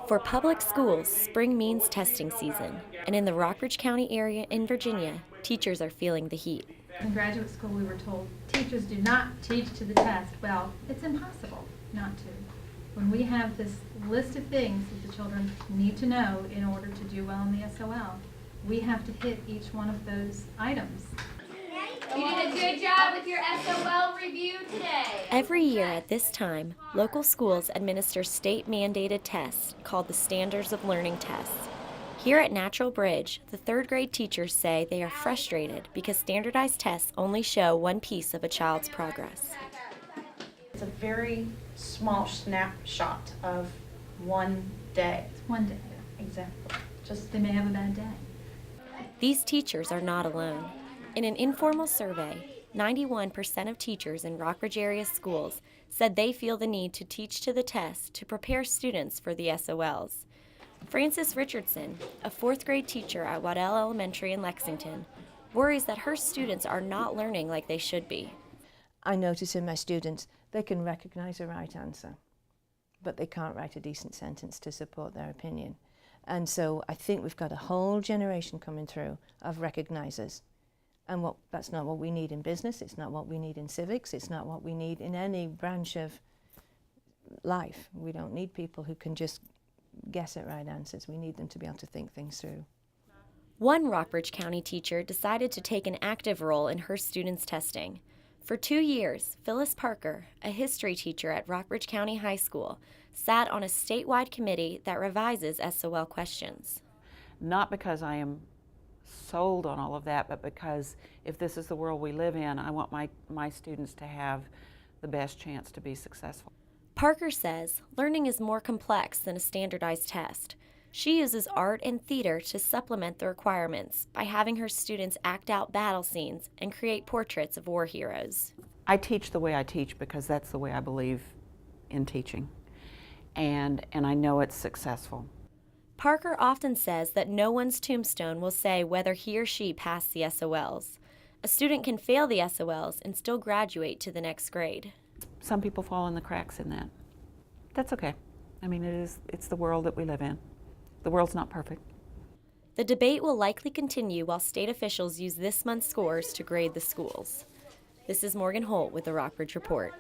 For public schools, spring means testing season, and in the Rockbridge County area in Virginia, teachers are feeling the heat. In graduate school, we were told teachers do not teach to the test. Well, it's impossible not to. When we have this list of things that the children need to know in order to do well in the SOL, we have to hit each one of those items. You did a good job with your SOL review today. Every year at this time, local schools administer state-mandated tests called the Standards of Learning tests. Here at Natural Bridge, the third grade teachers say they are frustrated because standardized tests only show one piece of a child's progress. It's a very small snapshot of one day. It's one day. Exactly. Just they may have a bad day. These teachers are not alone. In an informal survey, 91% of teachers in Rockbridge area schools said they feel the need to teach to the test to prepare students for the SOLs. Frances Richardson, a fourth grade teacher at Waddell Elementary in Lexington, worries that her students are not learning like they should be. I notice in my students, they can recognize a right answer, but they can't write a decent sentence to support their opinion. And so I think we've got a whole generation coming through of recognizers. And that's not what we need in business, it's not what we need in civics, it's not what we need in any branch of life. We don't need people who can just guess at right answers. We need them to be able to think things through. One Rockbridge County teacher decided to take an active role in her students' testing. For 2 years, Phyllis Parker, a history teacher at Rockbridge County High School, sat on a statewide committee that revises SOL questions. Not because I am sold on all of that, but because if this is the world we live in, I want my students to have the best chance to be successful. Parker says learning is more complex than a standardized test. She uses art and theater to supplement the requirements by having her students act out battle scenes and create portraits of war heroes. I teach the way I teach because that's the way I believe in teaching, and I know it's successful. Parker often says that no one's tombstone will say whether he or she passed the SOLs. A student can fail the SOLs and still graduate to the next grade. Some people fall in the cracks in that. That's okay. I mean, it's the world that we live in. The world's not perfect. The debate will likely continue while state officials use this month's scores to grade the schools. This is Morgan Holt with the Rockbridge Report.